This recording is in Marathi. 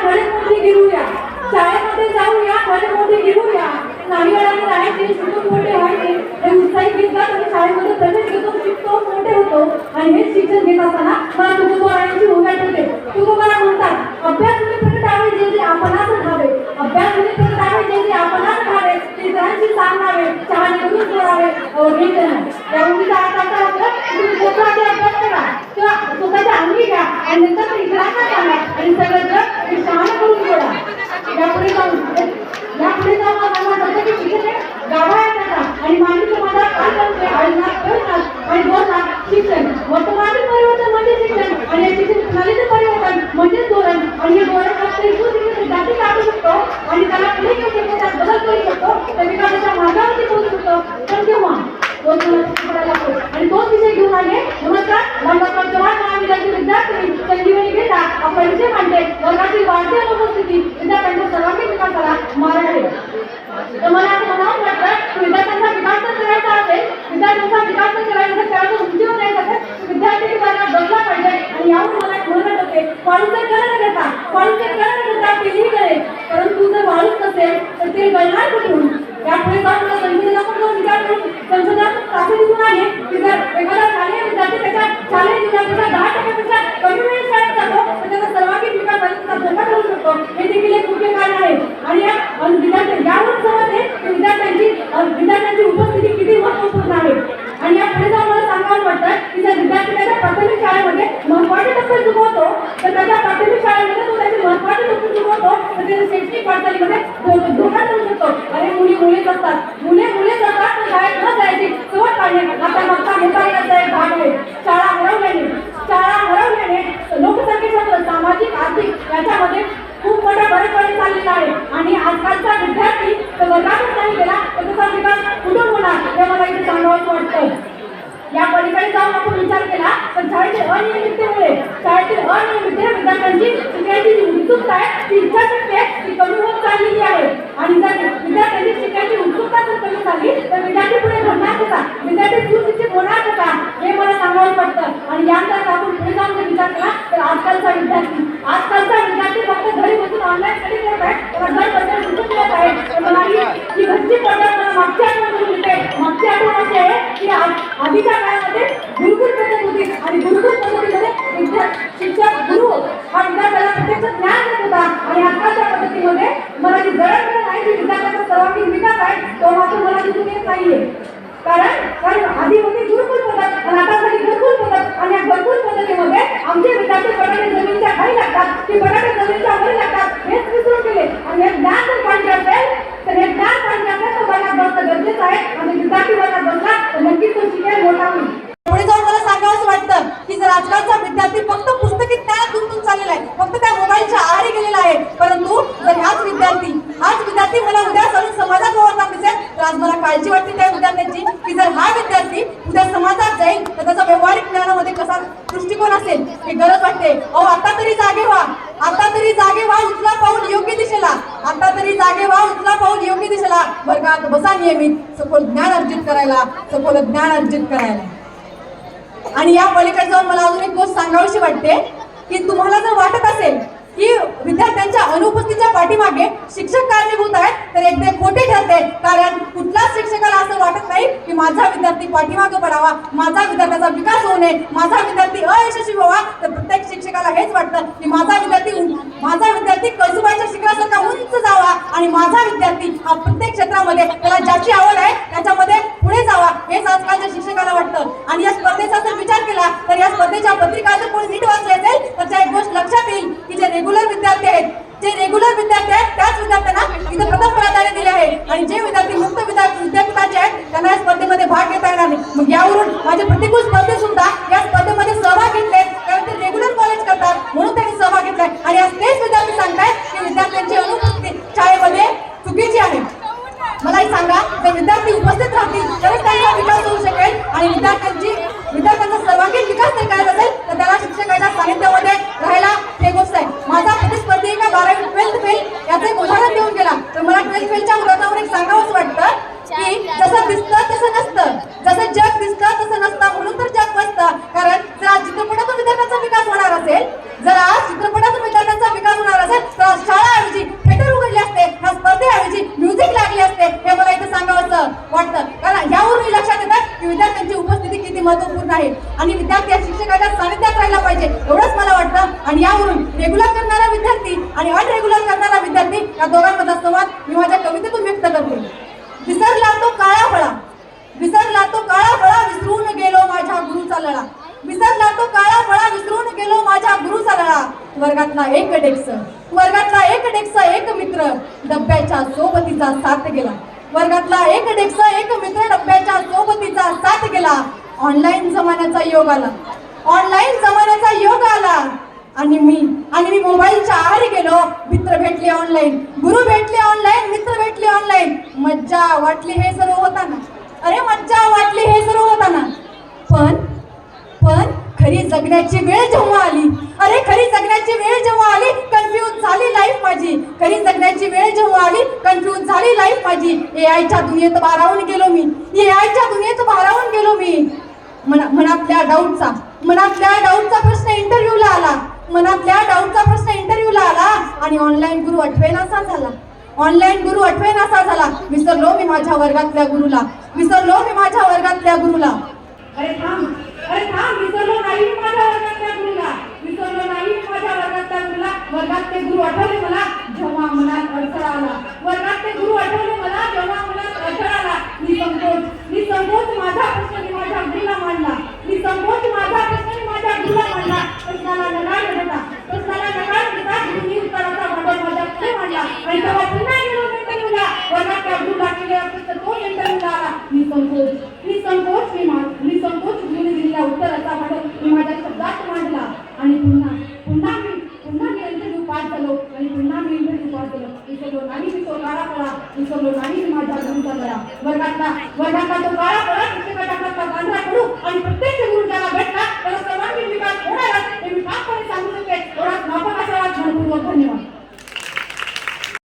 घडीमोडी गिरूया, शाळेमध्ये जाऊया घडीमोडी गिरूया, नाही वेळाने राहायचे शिकून मोठे व्हायचे हे उत्साही गीतात आणि शाळेमध्ये प्रवेश घेतो शिकतो मोठे होतो. आणि हे शिक्षण घेत असताना मला तुकोबारायांची उमेद होते. तुकोबारा म्हणतात अभ्यास म्हणजे प्रगटावे जे जे आपणास ठावे, अभ्यास म्हणजे प्रगटावे जे जे आपणास ठावे, इतरांशी सांगावे चहाने करून सोडावे अवघेचे नाही. या उंचीचा अर्थ असा होतो तुम्ही स्वतः आधी अभ्यास करा किंवा स्वतःच्या अंगी घ्या आणि नंतर ते इतरांना सांगा आणि सगळं जग ते शहाणे करून सोडा. यापुढे जाऊन मला सांगत होतं की शिक्षण गावात येतात आणि मानवी समाजात काय करते आणि बोलतात शिक्षण वर्तमान परिवर्तन म्हणजे शिक्षण आणि या शिक्षण प्रणालीचे परिवर्तन म्हणजे धोरण आणि हे धोरण फक्त एकूण शिक्षण विद्यार्थी काढू शकतो आणि त्याला पुढे घेऊ शकतो, त्यात बदल करू शकतो, त्या विकासाच्या मार्गावरती पोहोचू शकतो. पण केव्हा आणि तोच विषय घेऊन आले. नमस्कार, डॉक्टर जवाहर महाविद्यालयाचे विद्यार्थी संजीवनी घेता आपण विषय मांडते वर्गातील वाढती अनुपस्थिती विद्यार्थ्यांच्या सर्वांगीण विकासाला मारण आहे. तर मला असं म्हणावं वाटतं की विद्यार्थ्यांचा विकास जर करायचा असेल, विद्यार्थ्यांचा विकास जर करायचा असेल, त्याला जर उंचीवर न्यायचा असेल विद्यार्थी विभागात बसला पाहिजे. आणि यावर मला म्हणत होते वाळूचे करण करता, वाळूचे करण करता केली करेल, परंतु जर वाळूच नसेल तर ते गळणार कुठून. यापुढे जाऊन संशोधनात असे दिसून आले की जर एखादा शालेय विद्यार्थी त्याच्या शालेय जीवनापेक्षा 10% कमी वेळ शाळेत जातो तर त्याचा सर्वांगीण विकास धोका ठरू शकतो. हे देखील एक मुख्य कारण आहे. आणि या यावर समजते की विद्यार्थ्यांची उपस्थिती किती महत्त्वपूर्ण आहे. आणि या पुढे जाऊन मला सांगावं वाटतं की जर विद्यार्थी त्याच्या प्राथमिक शाळेमध्ये महत्त्वाचे टप्पे चुकवतो तर त्याच्या प्राथमिक शाळेमध्ये तो त्याचे महत्त्वाचे टप्पे चुकवतो तर त्याच्या शैक्षणिक वाटचालीमध्ये धोका ठरू शकतो. अरे मुलीच असतात, मुलेच असतात तर शाळेत न जायची सवय काढणे आता मागचा मोठा याचा एक भाग आहे. शाळा हरवल्याने लोकसंख्येच्या सामाजिक आर्थिक याच्यामध्ये खूप मोठा बरेपणे चाललेला आहे. आणि आजकालचा विद्यार्थी तर वर्गातच नाही गेला तर त्याचा विकास कुठून होणार हे मला इथे सांगावंच वाटतं. या पलीकडे जाऊन आपण विचार केला तर शाळेतील अनियमिततेमुळे विद्यार्थ्यांची शिकण्याची उत्सुकता आहे ती इच्छाशक्ती आहे ती कमी होत चाललेली आहे. आणि जर विद्यार्थ्यांची शिकण्याची उत्सुकता जर कमी झाली तर विद्यार्थी पुढे घडणार कसा, विद्यार्थी सुशिक्षित होणार कसा हे मला सांगावंच वाटतं. आणि यानंतर आपण पुढे जाऊन जर विचार केला तर आजकालचा विद्यार्थी फक्त घरी बसून ऑनलाईन स्टडी करत आहे, त्याला घर बसल्या शिक्षण मिळत आहे. मला ही घरची पद्धत मला मागची आठवण अशी आहे की आधीच्या काळामध्ये गुरुकुल पद्धत होती आणि गुरुकुल पद्धतीमध्ये शिक्षक गुरु हा विद्यार्थ्याला प्रत्यक्ष ज्ञान देत होता. आणि आजकालच्या पद्धतीमध्ये मला जी गरज नाही की विद्यार्थ्याचा सर्वांगीण विकास आहे तो मात्र मला दिसून येत नाहीये. कारण आधी होती गुरुकुल पद्धत आणि आता झाली घरकुल पद्धत. आणि या घरकुल पद्धतीमध्ये आमचे विद्यार्थी बटाटे जमिनीच्या खाली लागतात की बटाटे जमिनीच्या वर लागतात हेच विसरून गेले. आणि हे ज्ञान जर पाहिजे असेल तर हे ज्ञान पाहिजे असेल तर वर्गात बसणं गरजेचं आहे. आणि विद्यार्थी वर्गात बसला तर नक्कीच तो शिकेल मोठा होईल. पुढे जाऊन मला सांगावंच वाटतं की जर आजकालचा विद्यार्थी फक्त पुस्तकी ज्ञानात गुंतून चाललेला आहे, फक्त त्या मोबाईलच्या आहारी गेलेला आहे, परंतु जर हाच विद्यार्थी मला उद्या चालून समाजात वावरताना दिसेल तर आज मला काळजी वाटते त्या विद्यार्थ्यांची की जर हा विद्यार्थी उद्या समाजात जाईल तर त्याचा व्यवहारिक ज्ञानामध्ये कसा दृष्टिकोन असेल हे गरज वाटते. आता तरी जागे व्हा उचला पाऊल योग्य दिशेला, आता तरी जागे व्हा उचला पाऊल योग्य दिशेला. वर्गात बसा नियमित सखोल ज्ञान अर्जित करायला. आणि या पलीकडे जाऊन मला अजून एक गोष्ट सांगावीशी वाटते की तुम्हाला जर वाटत असेल की विद्यार्थ्यांच्या अनुपस्थितीच्या पाठीमागे शिक्षक कारणीभूत आहेत तर एकदा खोटे ठरते. कारण कुठल्याच शिक्षकाला असं वाटत नाही की माझा विद्यार्थी पाठीमागे पडावा, माझा विद्यार्थ्याचा विकास होऊ नये, माझा विद्यार्थी अयशस्वी व्हावा. तर प्रत्येक शिक्षकाला हेच वाटतं की माझा विद्यार्थी कसुबाईच्या शिखरासारखा उंच जावा आणि माझा विद्यार्थी हा प्रत्येक क्षेत्रामध्ये त्याला ज्याची आवड आहे त्याच्यामध्ये पुढे जावा हेच आजकालच्या शिक्षकाला वाटतं. आणि या स्पर्धेचा जर विचार केला तर या स्पर्धेच्या पत्रिका जर कोणी नीट वाचली असेल तर त्या एक गोष्ट लक्षात येईल की जे रेग्युलर विद्यार्थी आहेत त्याच विद्यार्थ्यांना इथे प्रथम प्राधान्य दिले आहे. आणि जे विद्यार्थी मुक्त विद्यापीठाचे आहेत त्यांना या स्पर्धेमध्ये भाग घेता येणार नाही. मग यावरून माझे प्रतिकूल स्पर्धे सुद्धा या स्पर्धेमध्ये सहभाग घेतले कारण ते रेग्युलर कॉलेज करतात म्हणून त्यांनी सहभाग घेतलाय. आणि आज तेच विद्यार्थी सांगतायत की विद्यार्थ्यांची अनुपस्थिती शाळेमध्ये आणि यावरून रेग्युलर करणारा विद्यार्थी आणि अनरेग्युलर करणारा विद्यार्थी या दोघांमधला संवाद मी माझ्या कवितेतून व्यक्त करते. विसरला तो काळा फळा, विसरला तो काळा फळा, विसरून गेलो माझ्या गुरुचा लळा. विसरला तो काळा फळा, विसरून गेलो माझ्या गुरुचा लळा. वर्गातला एक डेक्स, वर्गातला एक डेक्स, एक मित्र डब्याच्या सोबतीचा साथ गेला. वर्गातला एक डेक्स, एक मित्र डब्याच्या सोबतीचा साथ गेला. ऑनलाईन जमान्याचा योग आला, ऑनलाईन जमान्याचा योग आला. आणि मी मोबाईलच्या आहारी गेलो. मित्र भेटले ऑनलाईन, गुरु भेटले ऑनलाईन, मित्र भेटले ऑनलाईन. मज्जा वाटली हे सर्व होताना, अरे मज्जा वाटली हे सर्व होताना. पण खरी जगण्याची वेळ जेव्हा आली, अरे खरी जगण्याची वेळ जेव्हा आली, कन्फ्यूज झाली लाईफ माझी. खरी जगण्याची वेळ जेव्हा आली, कन्फ्यूज झाली लाईफ माझी. एआयच्या दुनियेत भारावून गेलो मी, एआयच्या दुनियेत भारावून गेलो मी. मनातल्या डाऊटचा प्रश्न इंटरव्ह्यूला आला, मनातल्या डाऊटचा प्रश्न इंटरव्ह्यूला आला. आणि ऑनलाईन गुरु आठवेनासा झाला, ऑनलाईन गुरु आठवेनासा झाला. विसरलो मी माझ्या वर्गातल्या गुरुला, विसरलो मी माझ्या वर्गातल्या गुरुला. अरे थांब, विसरलो नाही मी माझ्या वर्गातल्या गुरुला, विसरलो नाही मी माझ्या वर्गातल्या गुरुला. वर्गातले गुरु आठवले मला जेव्हा मनात अडथळा आला, वर्गातले गुरु आठवले मला जेव्हा मनात अडथळा आला. निसंकोच माझा प्रश्न मी माझ्या गुरुला मांडला, निसंकोच माझा प्रश्न मी माझ्या गुरुला मांडला. प्रश्नाला नकार देता, प्रश्नाला नकार देता गुरुनी उत्तराचा बदल माझ्या पुढे मांडला. आणि तेव्हा पुन्हा गेलो इंटरव्ह्यूला, वर्गातल्या गुरुला केलेला प्रश्न तो इंटरव्ह्यूला आला. निसंकोच गुरुने दिलेल्या उत्तराचा बदल मी माझ्या शब्दात मांडला. आणि पुन्हा मी इंटरव्ह्यू पास झालो, आणि पुन्हा मी इंटरव्ह्यू पास झालो. विसरलो नाही मी तो काळा फळा, विसरलो नाही मी माझ्या गुरुचा लळा. वर्गातला तो काळा फळा प्रत्येकाच्या हातात पांढरा पडू, आणि प्रत्येक